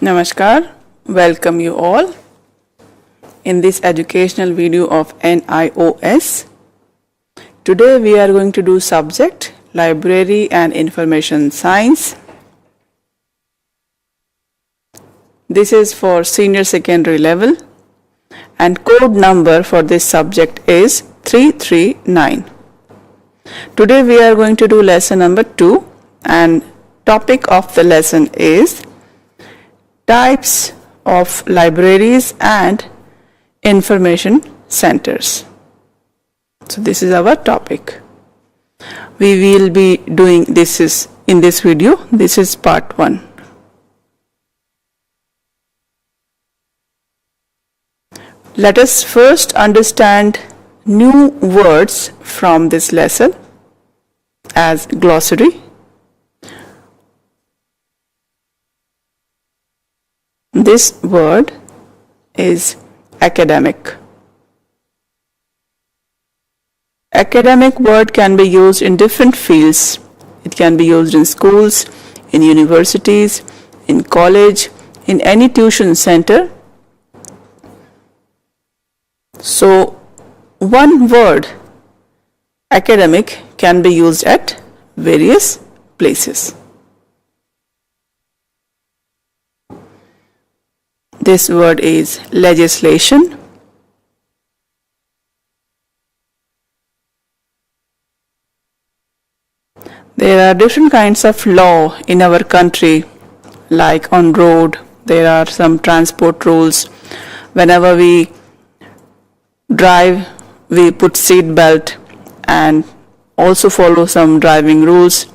Namaskar, welcome you all in this educational video of NIOS. Today we are going to do subject Library and Information Science. This is for senior secondary level and code number for this subject is 339. Today we are going to do lesson number 2 and topic of the lesson is types of libraries and information centers. So this is our topic. We will be doing in this video. This is part 1. Let us first understand new words from this lesson as glossary. This word is academic. Academic word can be used in different fields. It can be used in schools, in universities, in college, in any tuition center. So, one word, academic, can be used at various places. This word is legislation. There are different kinds of law in our country, like on road, there are some transport rules. Whenever we drive, we put seat belt and also follow some driving rules.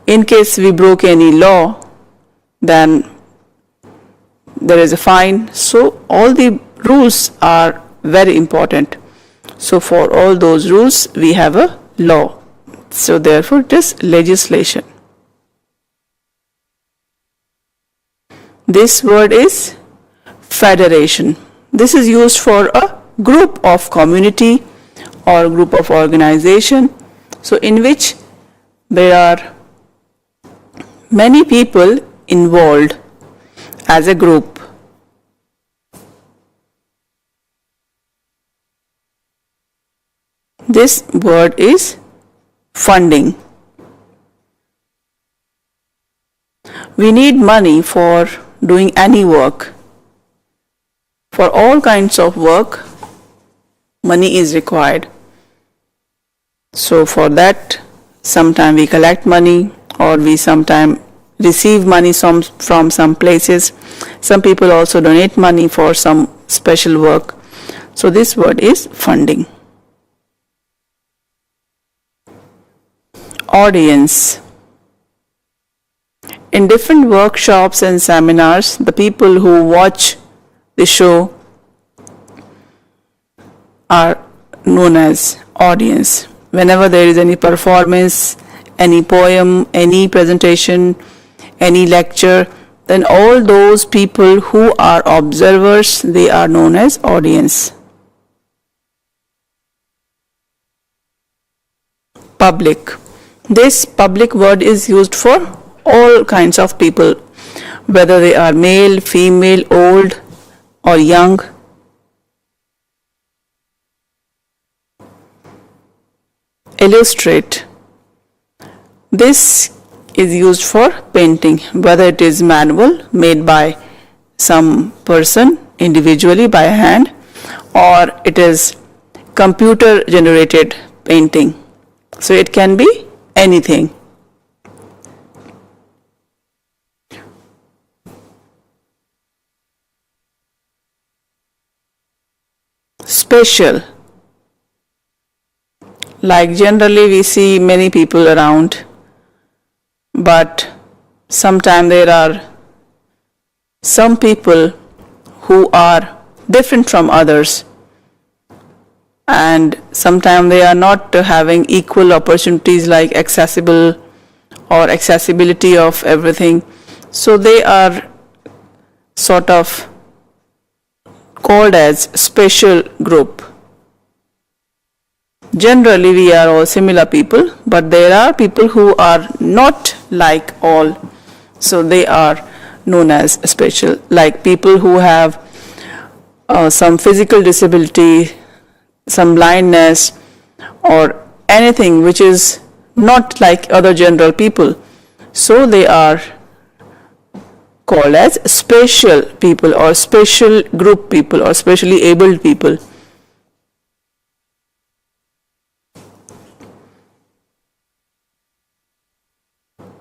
In case we broke any law, then there is a fine. So all the rules are very important. So for all those rules, we have a law. So therefore it is legislation. This word is federation. This is used for a group of community or group of organization. So in which there are many people involved as a group. This word is funding. We need money for doing any work. For all kinds of work, money is required. So for that, sometimes we collect money or we sometimes receive money from some places. Some people also donate money for some special work. So this word is funding. Audience. In different workshops and seminars, the people who watch the show are known as audience. Whenever there is any performance, any poem, any presentation, any lecture, then all those people who are observers, they are known as audience. Public. This public word is used for all kinds of people, whether they are male, female, old or young. Illustrate. This is used for painting, whether it is manual, made by some person individually by hand, or it is computer generated painting. So it can be anything. Special. Like generally we see many people around, but sometimes there are some people who are different from others, and sometimes they are not having equal opportunities like accessible or accessibility of everything. So they are sort of called as special group. Generally we are all similar people, but there are people who are not like all, so they are known as special, like people who have some physical disability, some blindness, or anything which is not like other general people. So they are called as special people or special group people or specially abled people.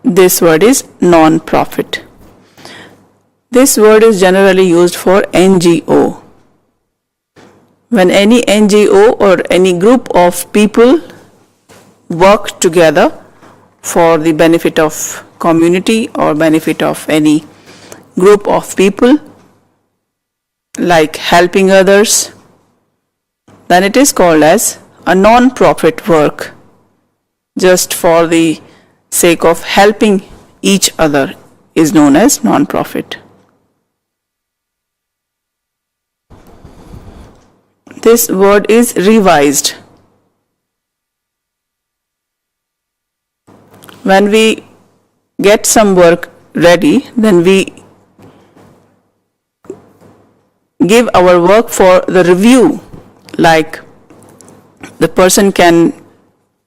This word is non-profit. This word is generally used for NGO. When any NGO or any group of people work together for the benefit of community or benefit of any group of people, like helping others, then it is called as a non-profit work, just for the sake of helping each other is known as non-profit. This word is revised. When we get some work ready, then we give our work for the review, like the person can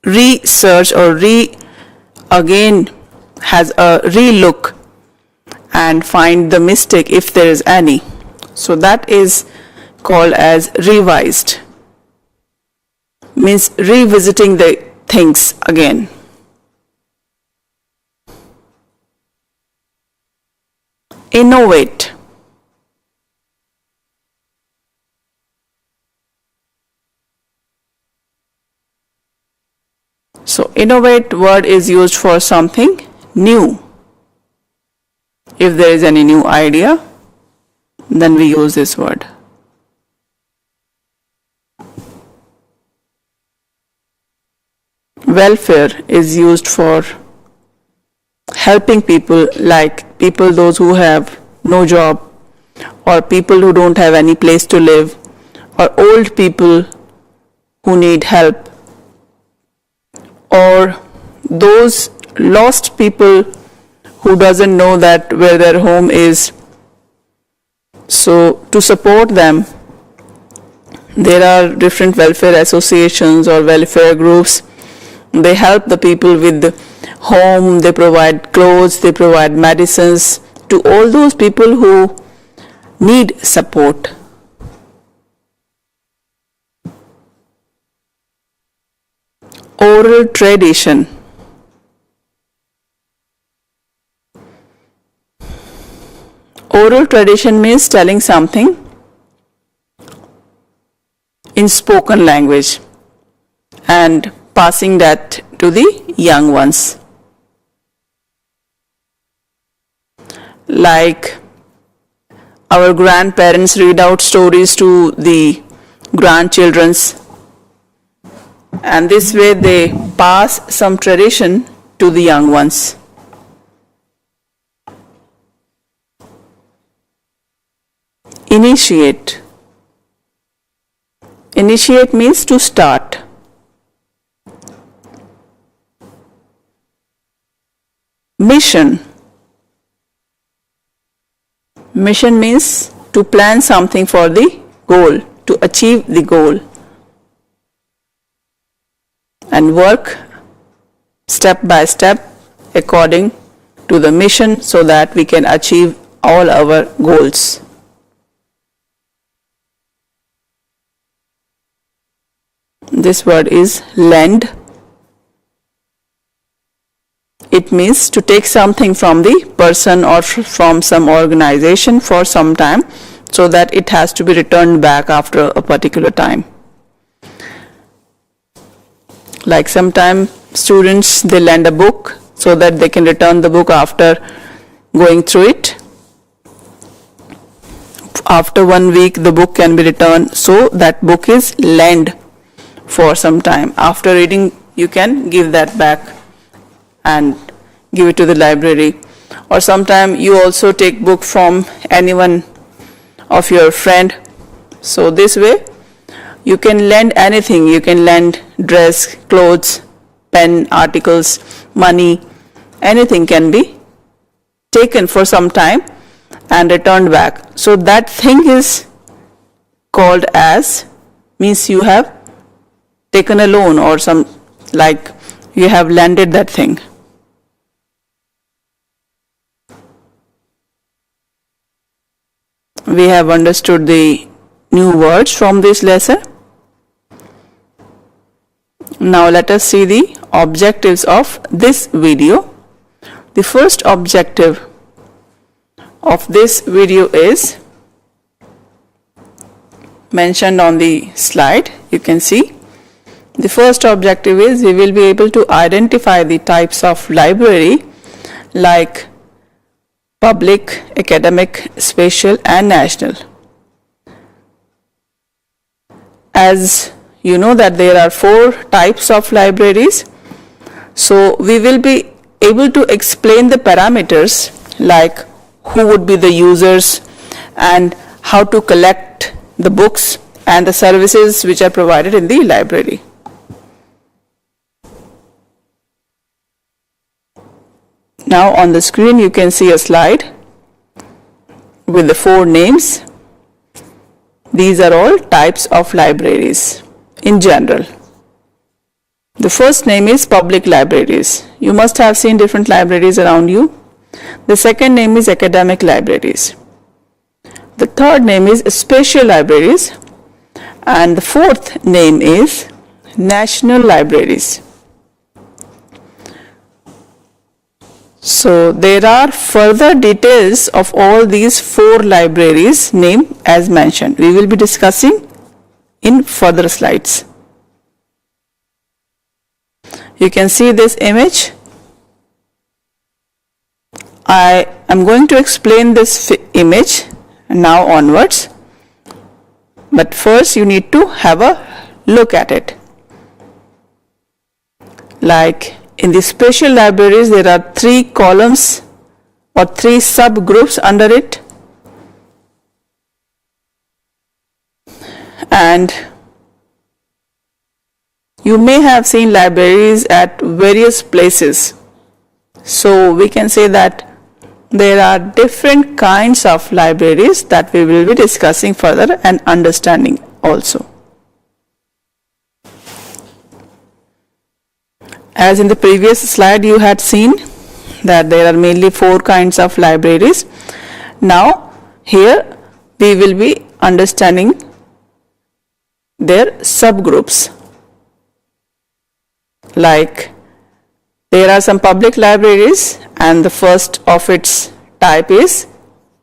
research or again has a re-look and find the mistake if there is any. So that is called as revised, means revisiting the things again. Innovate. So innovate word is used for something new. If there is any new idea, then we use this word. Welfare is used for helping people, like people those who have no job, or people who don't have any place to live, or old people who need help, or those lost people who doesn't know that where their home is. So to support them, there are different welfare associations or welfare groups. They help the people with the home, they provide clothes, they provide medicines to all those people who need support. Oral tradition. Oral tradition means telling something in spoken language and passing that to the young ones. Like our grandparents read out stories to the grandchildren's, and this way they pass some tradition to the young ones. Initiate. Initiate means to start. Mission. Mission means to plan something for the goal, to achieve the goal, and work step by step according to the mission so that we can achieve all our goals. This word is lend. It means to take something from the person or from some organization for some time so that it has to be returned back after a particular time. Like sometimes students, they lend a book so that they can return the book after going through it. After 1 week, the book can be returned, so that book is lent for some time. After reading, you can give that back and give it to the library. Or sometimes you also take book from anyone of your friend. So this way you can lend anything. You can lend dress, clothes, pen, articles, money. Anything can be taken for some time and returned back. So that thing is called as, means you have taken a loan or some, like you have lended that thing. We have understood the new words from this lesson. Now let us see the objectives of this video. The first objective of this video is mentioned on the slide. You can see the first objective is we will be able to identify the types of library like public, academic, special and national. As you know that there are 4 types of libraries, so we will be able to explain the parameters like who would be the users and how to collect the books and the services which are provided in the library. Now on the screen you can see a slide with the 4 names. These are all types of libraries in general. The first name is public libraries. You must have seen different libraries around you. The second name is academic libraries. The third name is special libraries. And the fourth name is national libraries. So there are further details of all these 4 libraries name as mentioned. We will be discussing in further slides. You can see this image. I am going to explain this image now onwards, but first you need to have a look at it. Like in the special libraries there are 3 columns or 3 subgroups under it, and you may have seen libraries at various places. So we can say that there are different kinds of libraries that we will be discussing further and understanding also. As in the previous slide you had seen that there are mainly 4 kinds of libraries. Now here we will be understanding their subgroups. Like there are some public libraries, and the first of its type is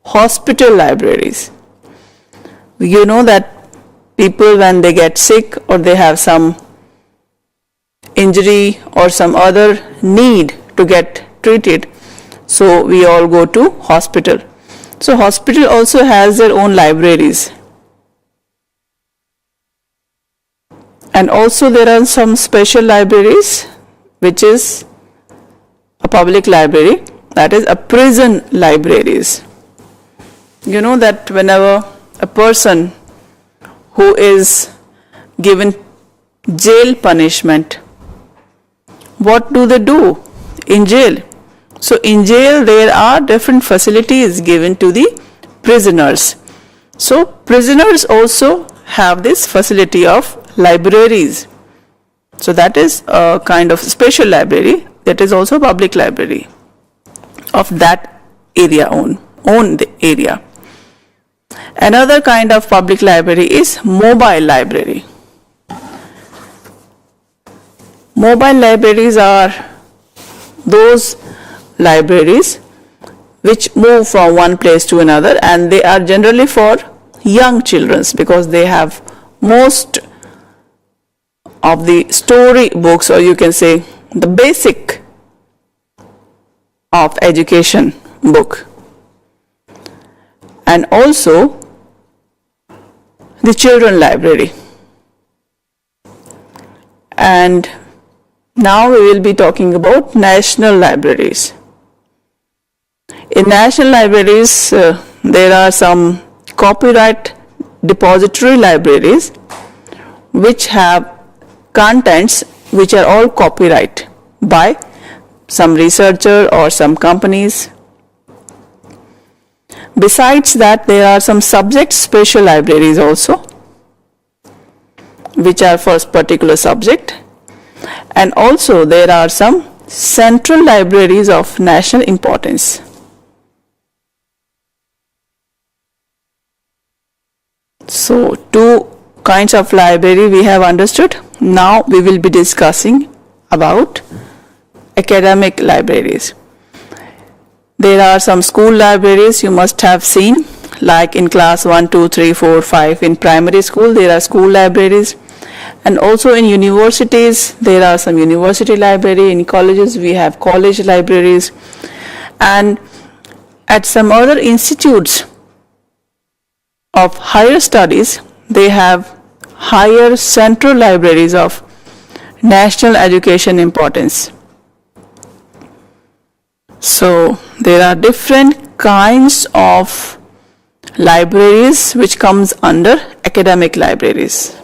hospital libraries. You know that people, when they get sick or they have some injury or some other need to get treated, so we all go to hospital. So hospital also has their own libraries. And also there are some special libraries, which is a public library, that is a prison libraries. You know that whenever a person who is given jail punishment, what do they do in jail? So in jail there are different facilities given to the prisoners. So prisoners also have this facility of libraries. So that is a kind of special library, that is also public library of that area own the area. Another kind of public library is mobile library. Mobile libraries are those libraries which move from one place to another, and they are generally for young children because they have most of the story books, or you can say the basic of education book, and also the children library. And now we will be talking about national libraries. In national libraries there are some copyright depository libraries which have contents which are all copyright by some researcher or some companies. Besides that, there are some subject special libraries also, which are for a particular subject, and also there are some central libraries of national importance. So, two kinds of library we have understood. Now we will be discussing about academic libraries. There are some school libraries you must have seen, like in class 1, 2, 3, 4, 5 in primary school there are school libraries, and also in universities there are some university library, in colleges we have college libraries, and at some other institutes of higher studies they have higher central libraries of national education importance. So there are different kinds of libraries which comes under academic libraries.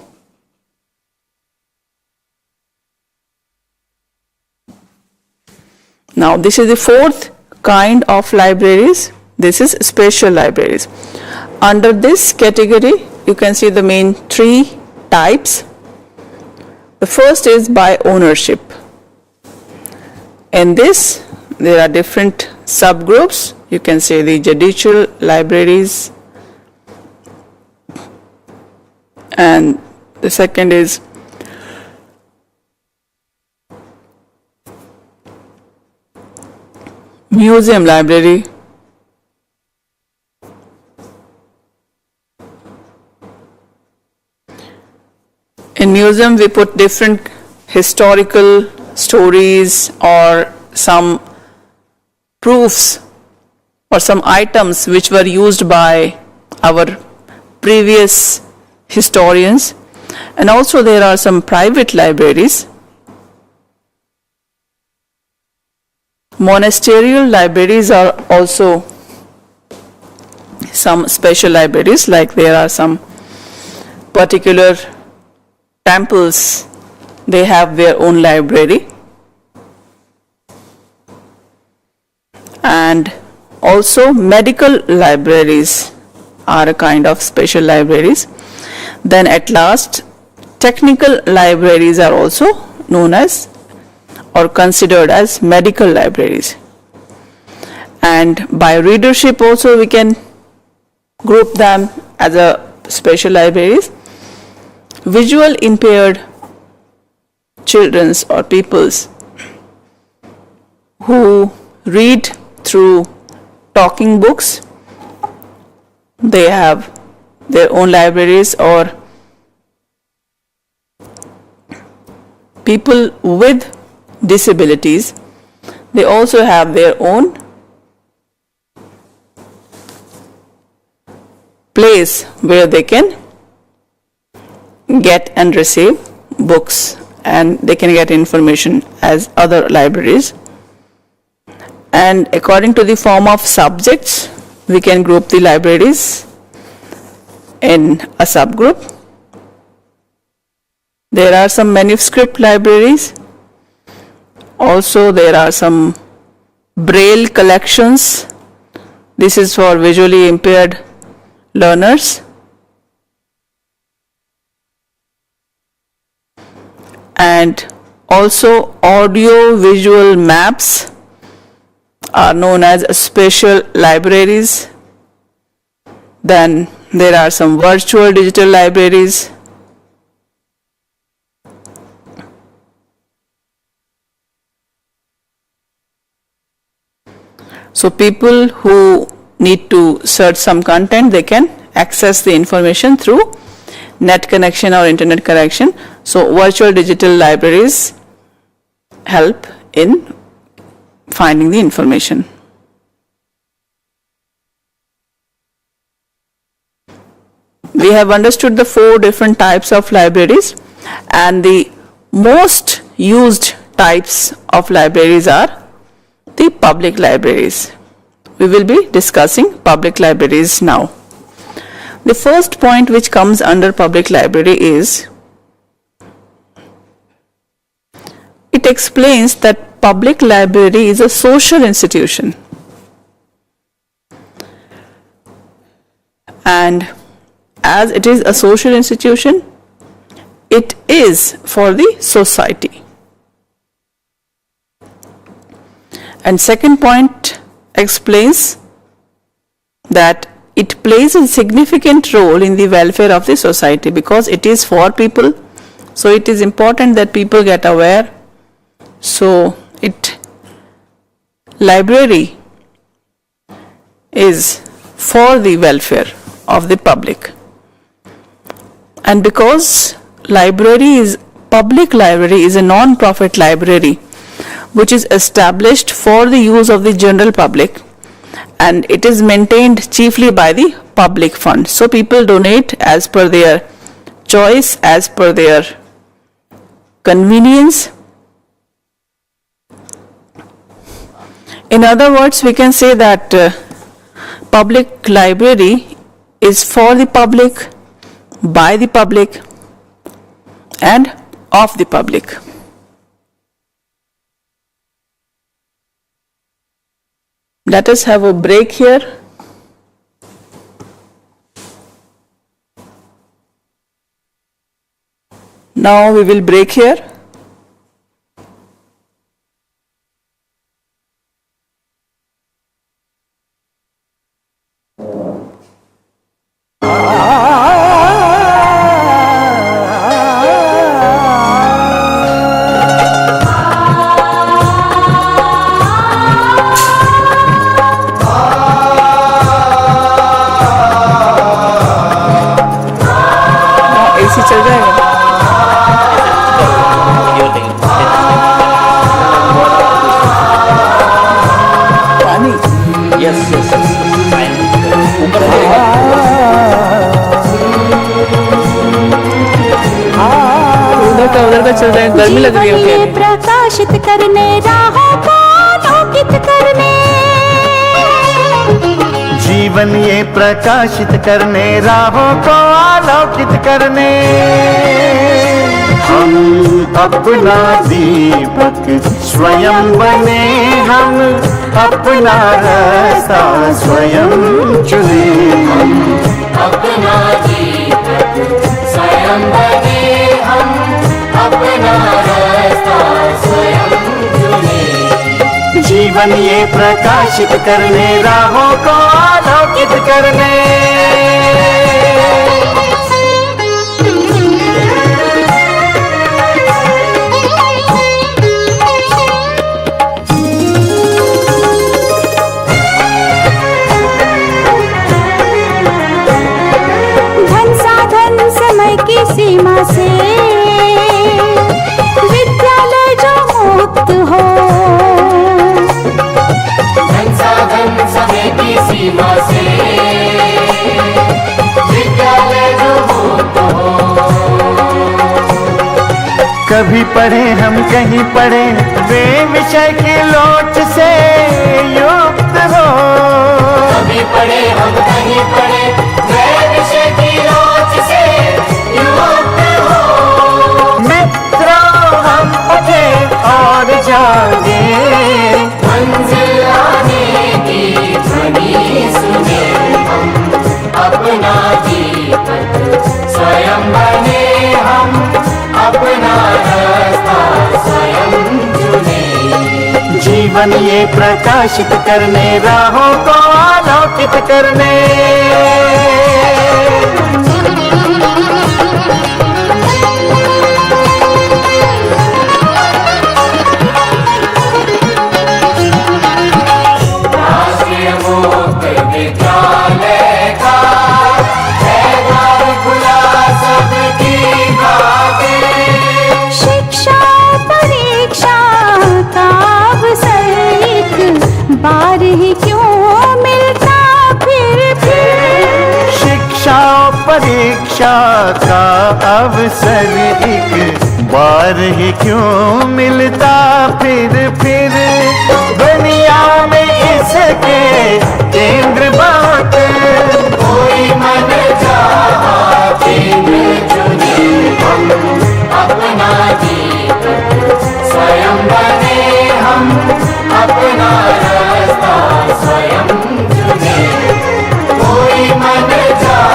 Now this is the fourth kind of libraries. This is special libraries. Under this category you can see the main three types. The first is by ownership. In this there are different subgroups. You can say the judicial libraries, and the second is museum library, in museum we put different historical stories or some proofs or some items which were used by our previous historians, and also there are some private libraries. Monasterial libraries are also some special libraries, like there are some particular temples, they have their own library. And also medical libraries are a kind of special libraries. Then at last, technical libraries are also known as or considered as medical libraries. And by readership also we can group them as a special libraries. Visual impaired children's or peoples who read through talking books, they have their own libraries, or people with disabilities, they also have their own place where they can get and receive books and they can get information as other libraries. And according to the form of subjects, we can group the libraries in a subgroup. There are some manuscript libraries. Also, there are some braille collections. This is for visually impaired learners. And also audio-visual maps are known as special libraries. Then there are some virtual digital libraries. So people who need to search some content, they can access the information through net connection or internet connection. So virtual digital libraries help in finding the information. We have understood the 4 different types of libraries, and the most used types of libraries are the public libraries. We will be discussing public libraries now. The first point which comes under public library is, it explains that public library is a social institution. and as it is a social institution, it is for the society. And second point explains that it plays a significant role in the welfare of the society because it is for people. So it is important that people get aware. So library is for the welfare of the public. And because public library is a non-profit library which is established for the use of the general public, and it is maintained chiefly by the public fund. So people donate as per their choice, as per their convenience. In other words, we can say that public library is for the public, by the public, and of the public. Let us have a break here. Now we will break here. चल जाएगा पानी yes उधर का चल जाएगा, गर्मी लग रही है। प्रकाशित करने राहों को लौकिक करने, जीवन ये प्रकाशित करने राहों को आलोकित करने, हम अपना दीपक स्वयं बने, हम अपना रास्ता स्वयं चुने, हम अपना दीपक स्वयं बने, हम अपना रास्ता स्वयं चुने। जीवन ये प्रकाशित करने राहों को आलोकित करने। धन साधन समय की सीमा से विद्यालय जो मुक्त हो, धन साधन समय की सीमा से विद्यालय जो मुक्त हो। कभी पढ़े हम कहीं पढ़े वे विषय की लोच से युक्त हो, कभी पढ़े हम कहीं पढ़े वे विषय की लोच से युक्त हो। मित्रों हम पढ़े और जागे, मंजिल आने की ध्वनि सुने, हम अपना दीपक स्वयं बने, हम अपना रास्ता स्वयं चुने। जीवन ये प्रकाशित करने राहों को आलोकित करने। राष्ट्रीय मुक्त विद्यालय का है द्वार खुला सबकी खातिर। शिक्षा परीक्षा का अवसर एक बार ही क्यों मिलता फिर शिक्षा परीक्षा का अवसर एक बार ही क्यों मिलता फिर दुनिया में इसके केंद्र बात, कोई मन चाहा केंद्र चुने, हम अपना दीपक स्वयं बने, हम अपना रास्ता स्वयं चुने। कोई मन चाहा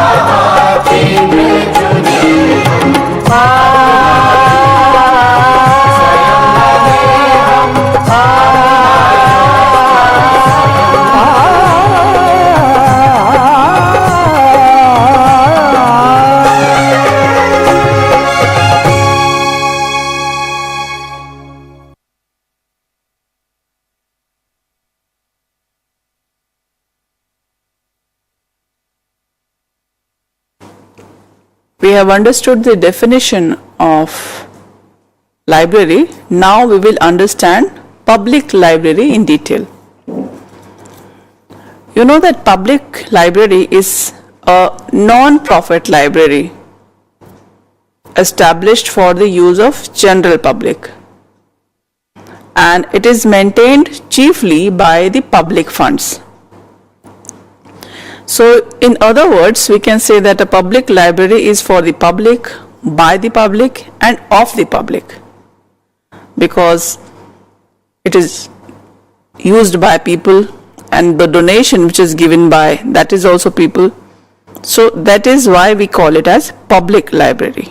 we have understood the definition of library. Now we will understand public library in detail. You know that public library is a non-profit library established for the use of general public, and it is maintained chiefly by the public funds. So in other words, we can say that a public library is for the public, by the public and of the public, because it is used by people and the donation which is given by that is also people. So that is why we call it as public library.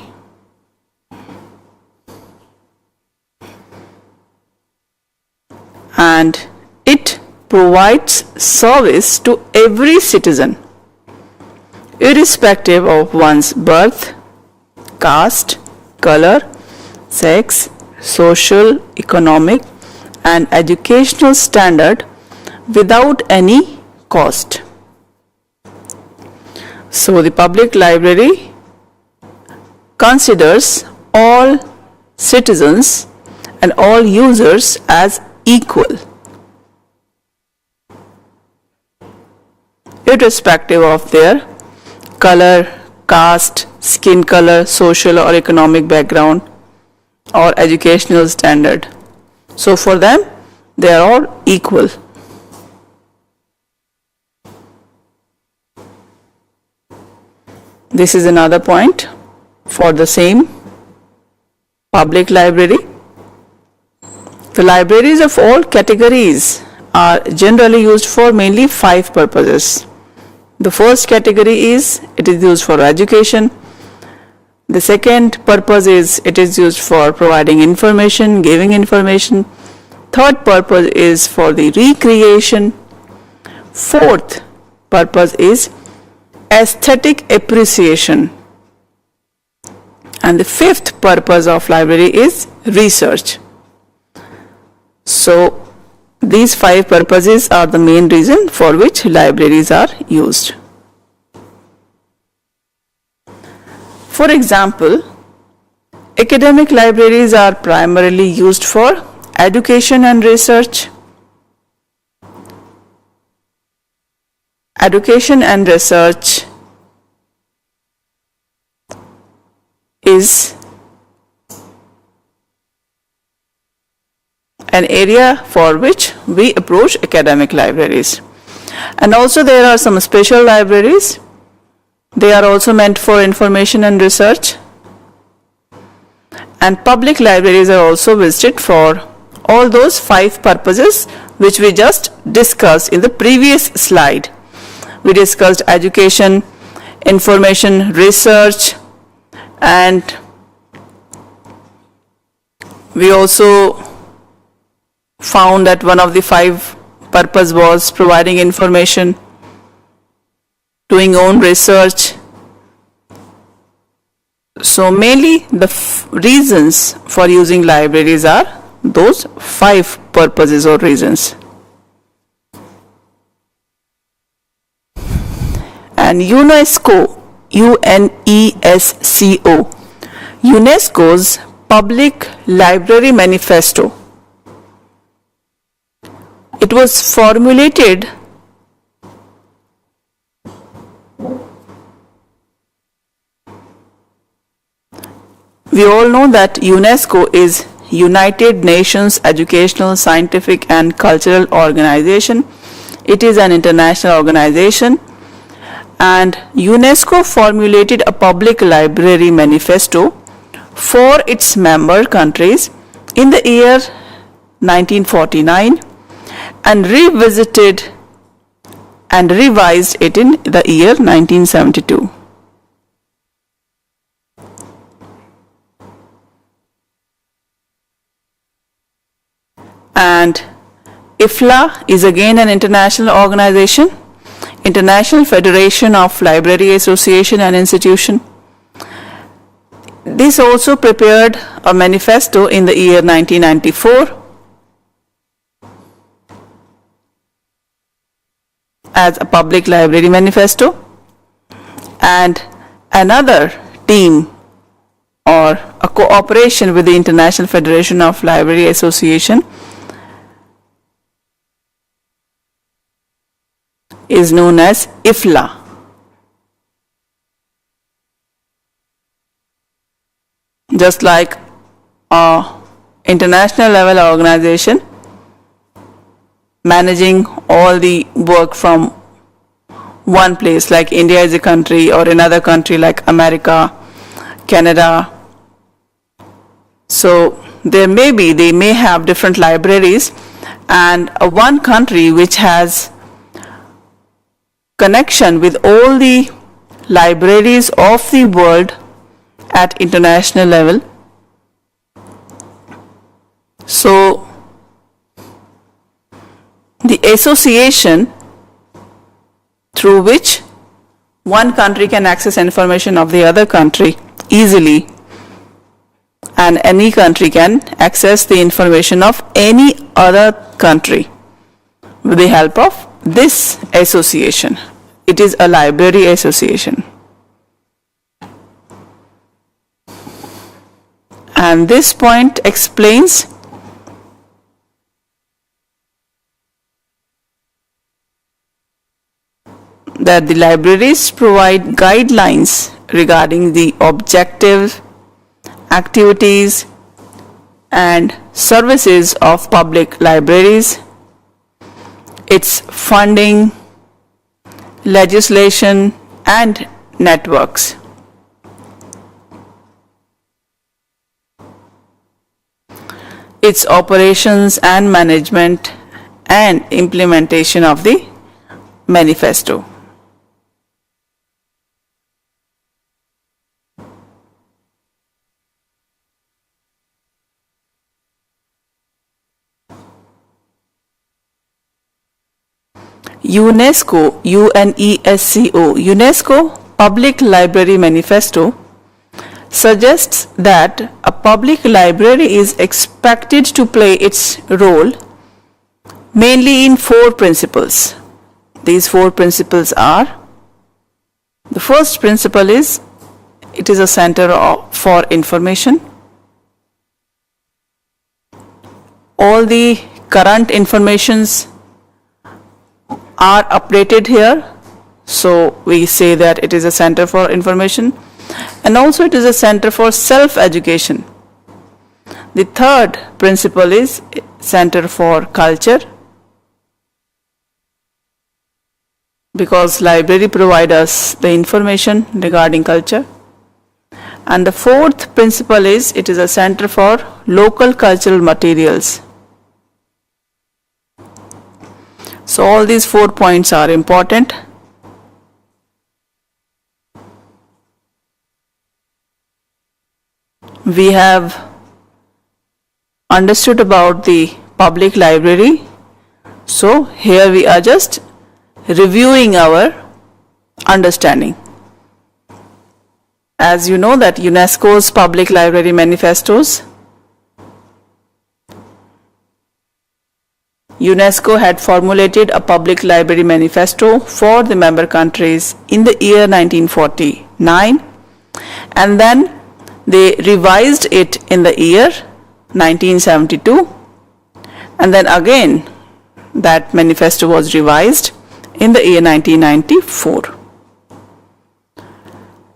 And it provides service to every citizen, irrespective of one's birth, caste, color, sex, social, economic, and educational standard, without any cost. So the public library considers all citizens and all users as equal, irrespective of their color, caste, skin color, social or economic background, or educational standard. So for them, they are all equal. This is another point for the same public library. The libraries of all categories are generally used for mainly 5 purposes. The first category is it is used for education. The second purpose is it is used for providing information, giving information. Third purpose is for the recreation. Fourth purpose is aesthetic appreciation. And the fifth purpose of library is research. So these 5 purposes are the main reason for which libraries are used. For example, academic libraries are primarily used for education and research. Education and research is an area for which we approach academic libraries. And also there are some special libraries. They are also meant for information and research. And public libraries are also visited for all those 5 purposes which we just discussed in the previous slide. We discussed education, information, research, and we also found that one of the 5 purpose was providing information, doing own research. So mainly the reasons for using libraries are those 5 purposes or reasons. And UNESCO, UNESCO, UNESCO's Public Library Manifesto. It was formulated we all know that UNESCO is United Nations Educational, Scientific and Cultural Organization. It is an international organization, and UNESCO formulated a public library manifesto for its member countries in the year 1949 and revisited and revised it in the year 1972. And IFLA is again an international organization, International Federation of Library Association and Institution. This also prepared a manifesto in the year 1994 as a public library manifesto, and another team or a cooperation with the International Federation of Library Association is known as IFLA. Just like a international level organization managing all the work from one place, like India is a country, or another country like America, Canada. So they may have different libraries, and one country which has connection with all the libraries of the world at international level. So the association through which one country can access information of the other country easily, and any country can access the information of any other country with the help of this association. It is a library association. And this point explains that the libraries provide guidelines regarding the objectives, activities, and services of public libraries, its funding, legislation, and networks. Its operations and management and implementation of the manifesto. UNESCO, UNESCO Public Library Manifesto suggests that a public library is expected to play its role mainly in 4 principles. These 4 principles are: the first principle is it is a center for information. All the current informations are updated here, so we say that it is a center for information, and also it is a center for self-education. The third principle is center for culture, because library provide us the information regarding culture. And the fourth principle is it is a center for local cultural materials. So all these 4 points are important. We have understood about the public library. So here we are just reviewing our understanding. As you know that UNESCO's public library manifestos, UNESCO had formulated a public library manifesto for the member countries in the year 1949, and then they revised it in the year 1972, and then again that manifesto was revised in the year 1994.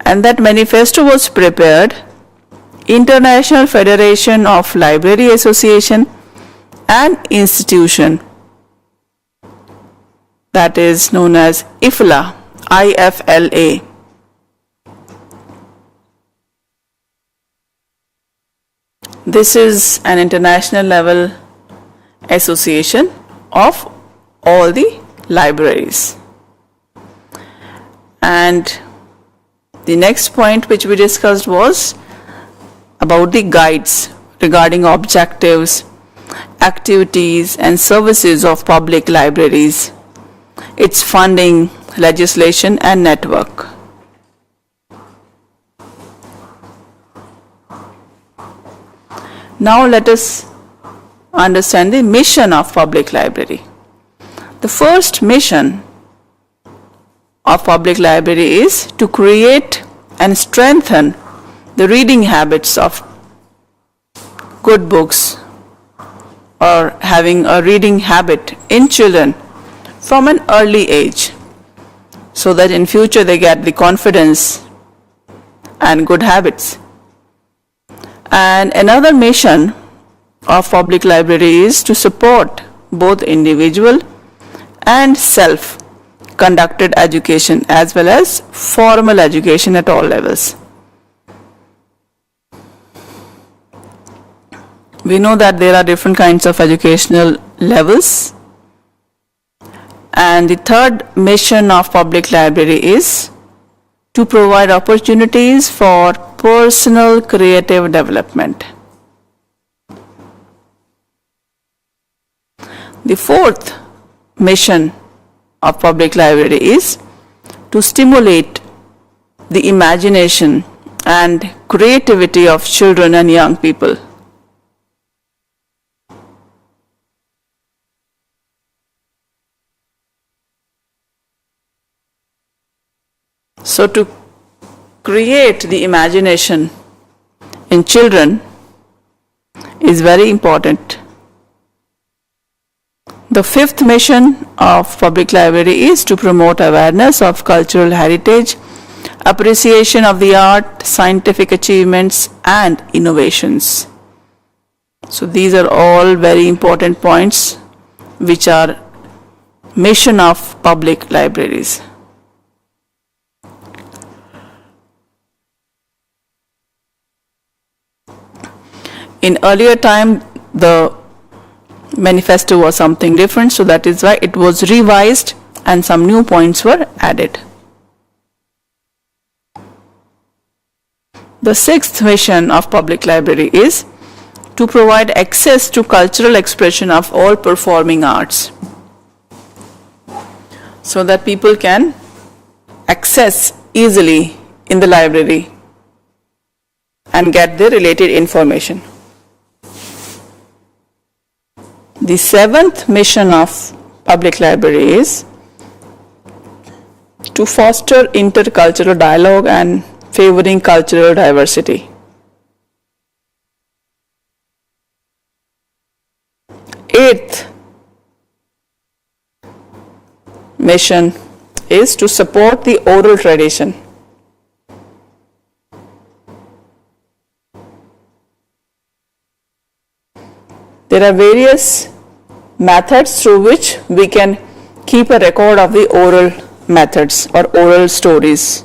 And that manifesto was prepared International Federation of Library Association and institution, that is known as IFLA, IFLA. This is an international level association of all the libraries. And the next point which we discussed was about the guides regarding objectives, activities and services of public libraries, its funding, legislation and network. Now let us understand the mission of public library. The first mission of public library is to create and strengthen the reading habits of good books or having a reading habit in children from an early age, so that in future they get the confidence and good habits. And another mission of public library is to support both individual and self-conducted education as well as formal education at all levels. We know that there are different kinds of educational levels, and the third mission of public library is to provide opportunities for personal creative development. The fourth mission of public library is to stimulate the imagination and creativity of children and young people. So to create the imagination in children is very important. The fifth mission of public library is to promote awareness of cultural heritage, appreciation of the art, scientific achievements, and innovations. So these are all very important points which are mission of public libraries. In earlier time, the manifesto was something different, so that is why it was revised and some new points were added. The sixth mission of public library is to provide access to cultural expression of all performing arts, so that people can access easily in the library and get the related information. The seventh mission of public library is to foster intercultural dialogue and favoring cultural diversity. Eighth mission is to support the oral tradition. There are various methods through which we can keep a record of the oral methods or oral stories.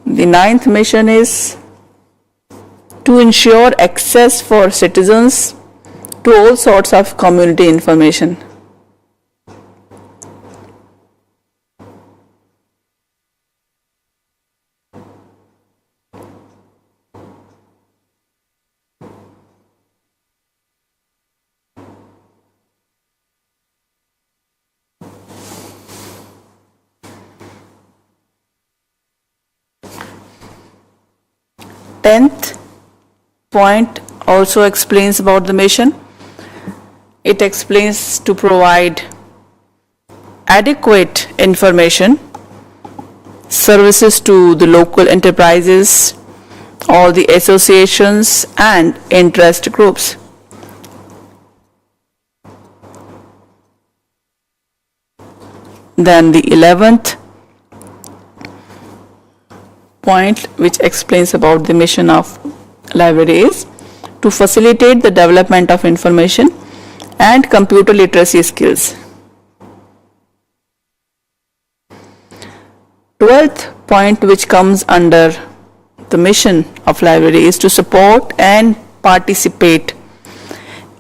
The ninth mission is to ensure access for citizens to all sorts of community information. Tenth point also explains about the mission. It explains to provide adequate information, services to the local enterprises, all the associations and interest groups. Then the 11th point, which explains about the mission of library, is to facilitate the development of information and computer literacy skills. 12th point, which comes under the mission of library, is to support and participate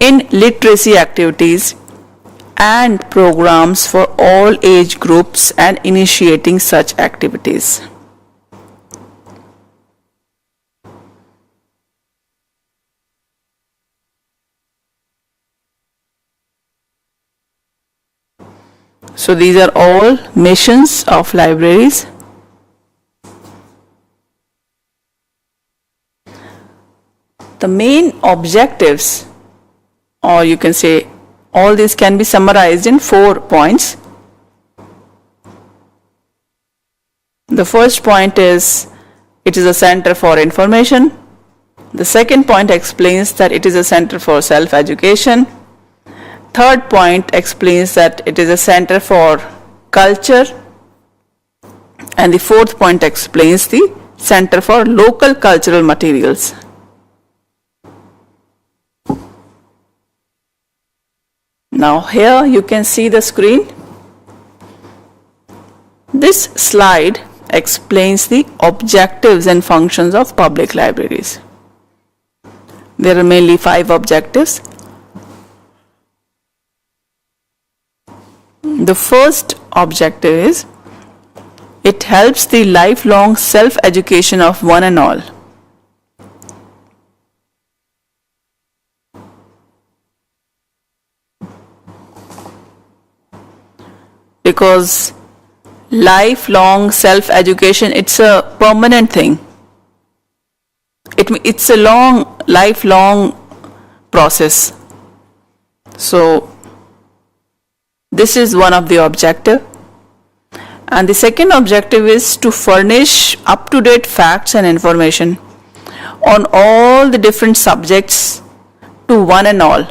in literacy activities and programs for all age groups and initiating such activities. So these are all missions of libraries. The main objectives, or you can say all these can be summarized in 4 points. The first point is it is a center for information. The second point explains that it is a center for self-education. Third point explains that it is a center for culture. And the fourth point explains the center for local cultural materials. Now here you can see the screen. This slide explains the objectives and functions of public libraries. There are mainly 5 objectives. The first objective is it helps the lifelong self-education of one and all. Because lifelong self-education, it's a permanent thing. It's a lifelong process. So this is one of the objectives. And the second objective is to furnish up-to-date facts and information on all the different subjects to one and all.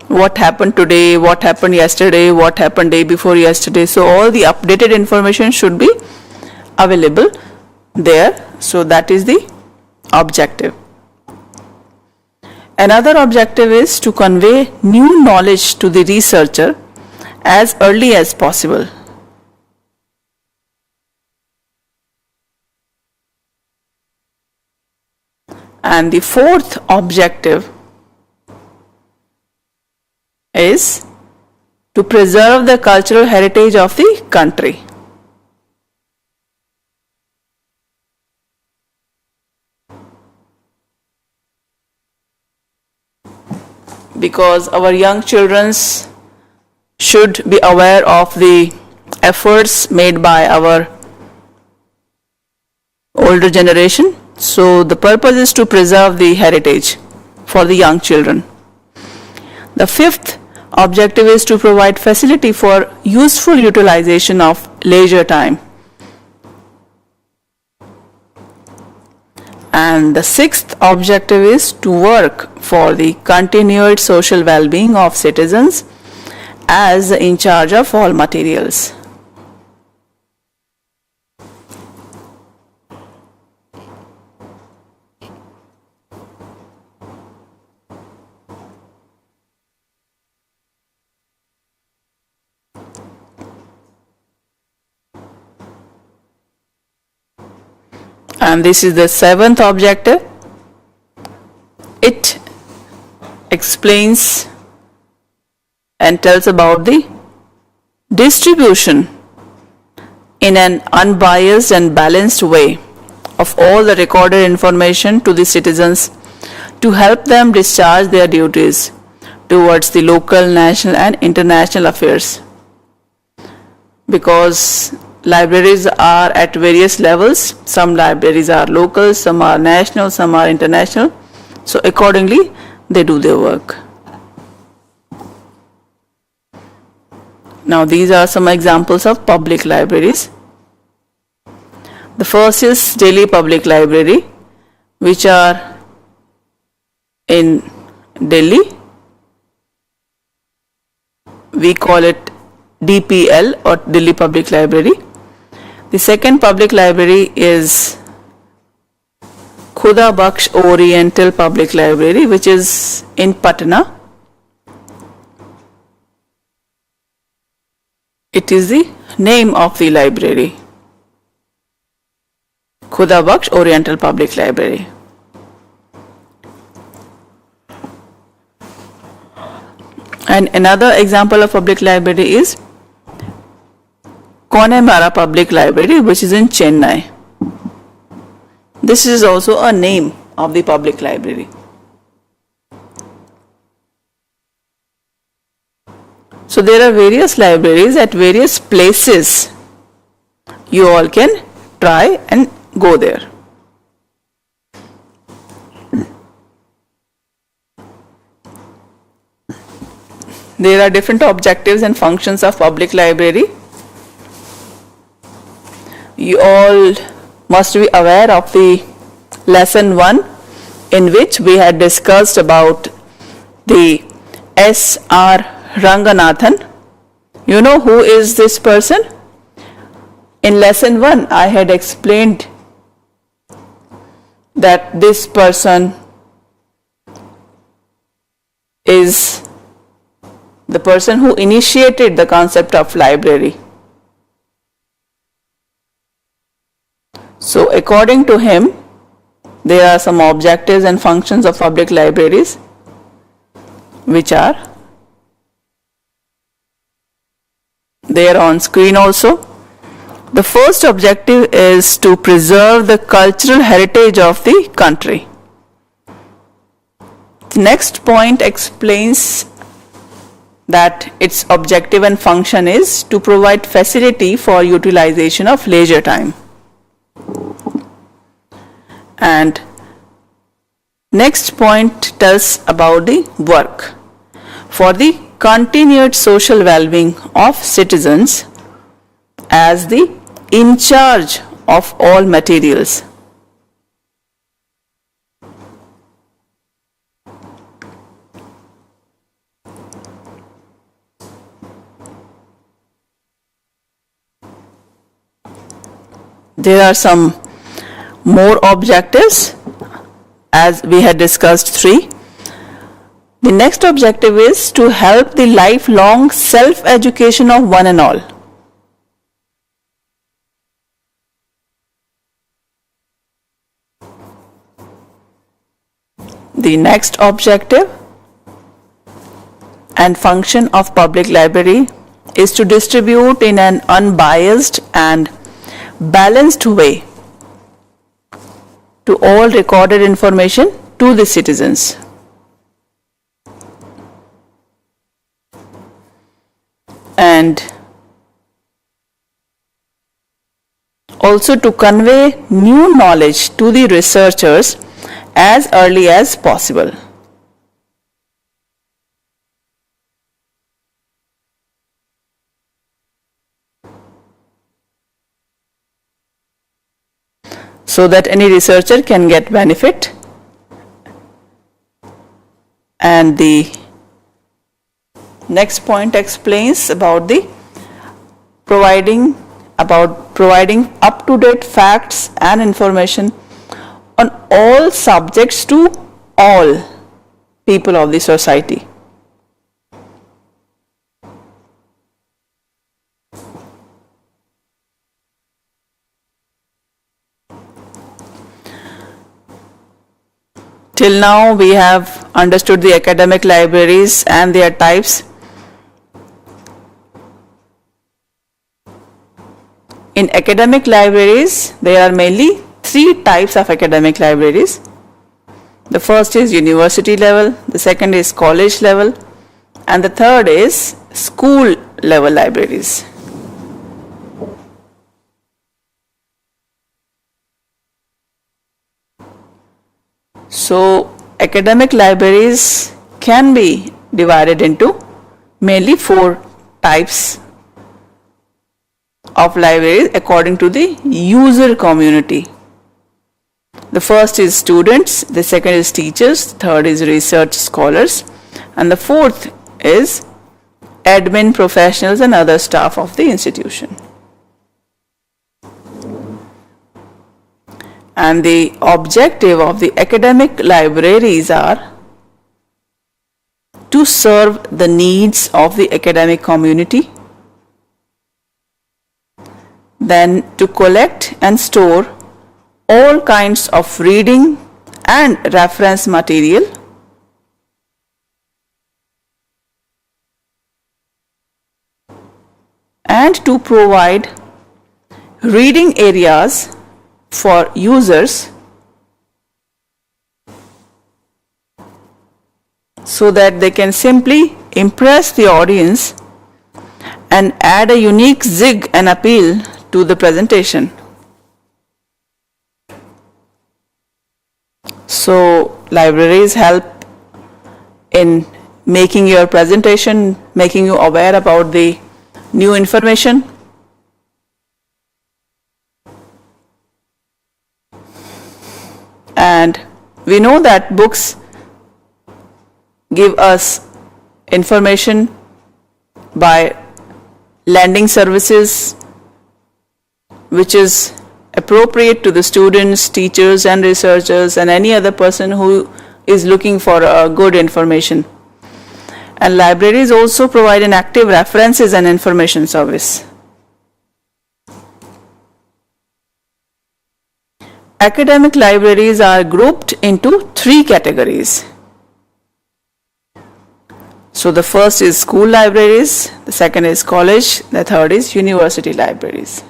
What happened today, what happened yesterday, what happened day before yesterday. So all the updated information should be available there. So that is the objective. Another objective is to convey new knowledge to the researcher as early as possible. And the fourth objective is to preserve the cultural heritage of the country. Because our young children should be aware of the efforts made by our older generation. So the purpose is to preserve the heritage for the young children. The fifth objective is to provide facility for useful utilization of leisure time. And the sixth objective is to work for the continued social well-being of citizens as in charge of all materials. And this is the seventh objective. It explains and tells about the distribution in an unbiased and balanced way of all the recorded information to the citizens to help them discharge their duties towards the local, national and international affairs. Because libraries are at various levels. Some libraries are local, some are national, some are international. So accordingly, they do their work. Now these are some examples of public libraries. The first is Delhi Public Library, which are in Delhi. We call it DPL or Delhi Public Library. The second public library is Khuda Bakhsh Oriental Public Library, which is in Patna. It is the name of the library, Khuda Bakhsh Oriental Public Library. And another example of public library is Connemara Public Library, which is in Chennai. This is also a name of the public library. So there are various libraries at various places. You all can try and go there. There are different objectives and functions of public library. you all must be aware of the lesson 1 in which we had discussed about the S.R. Ranganathan. You know who is this person? In lesson 1, I had explained that this person is the person who initiated the concept of library. So according to him, there are some objectives and functions of public libraries, which are there on screen also. The first objective is to preserve the cultural heritage of the country. The next point explains that its objective and function is to provide facility for utilization of leisure time. And next point tells about the work for the continued social well-being of citizens as the in charge of all materials. There are some more objectives, as we had discussed 3. The next objective is to help the lifelong self-education of one and all. The next objective and function of public library is to distribute in an unbiased and balanced way to all recorded information to the citizens. And also to convey new knowledge to the researchers as early as possible. So that any researcher can get benefit. And the next point explains about the providing up-to-date facts and information on all subjects to all people of the society. Till now we have understood the academic libraries and their types. In academic libraries, there are mainly 3 types of academic libraries. The first is university level, the second is college level, and the third is school level libraries. So academic libraries can be divided into mainly 4 types of libraries according to the user community. The first is students, the second is teachers, the third is research scholars, and the fourth is admin professionals and other staff of the institution. And the objective of the academic libraries are to serve the needs of the academic community, then to collect and store all kinds of reading and reference material, and to provide reading areas for users so that they can simply impress the audience and add a unique zig and appeal to the presentation. So libraries help in making your presentation, making you aware about the new information. And we know that books give us information by lending services which is appropriate to the students, teachers and researchers and any other person who is looking for good information. And libraries also provide an active references and information service. Academic libraries are grouped into 3 categories. So the first is school libraries, the second is college, the third is university libraries.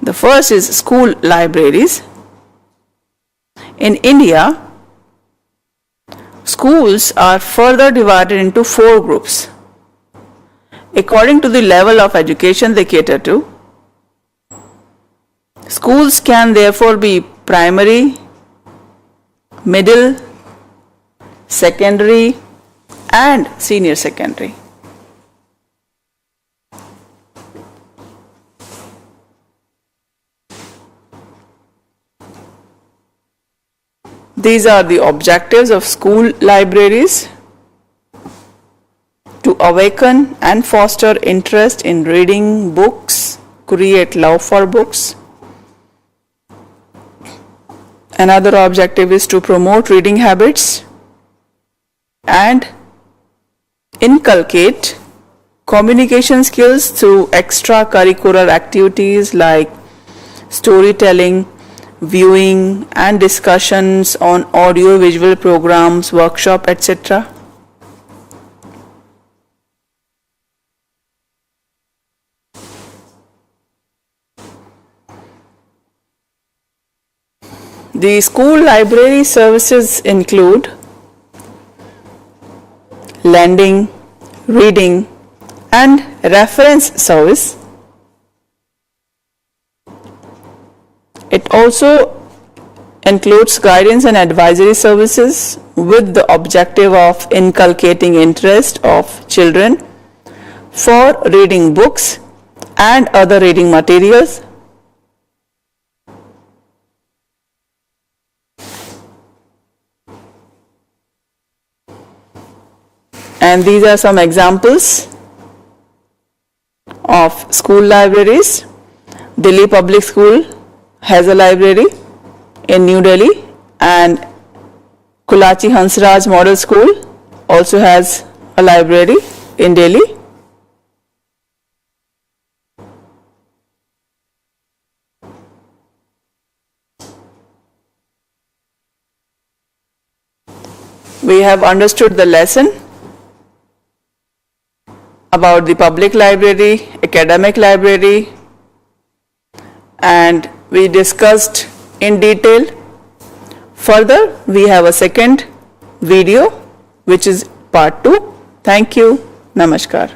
The first is school libraries. In India, schools are further divided into 4 groups according to the level of education they cater to. Schools can therefore be primary, middle, secondary and senior secondary. These are the objectives of school libraries: to awaken and foster interest in reading books, create love for books. Another objective is to promote reading habits and inculcate communication skills through extracurricular activities like storytelling, viewing and discussions on audio-visual programs, workshop, etc. The school library services include lending, reading and reference service. It also includes guidance and advisory services with the objective of inculcating interest of children for reading books and other reading materials. And these are some examples of school libraries. Delhi Public School has a library in New Delhi, and Kulachi Hansraj Model School also has a library in Delhi. We have understood the lesson about the public library, academic library, and we discussed in detail. Further, we have a second video which is part 2. Thank you. Namaskar.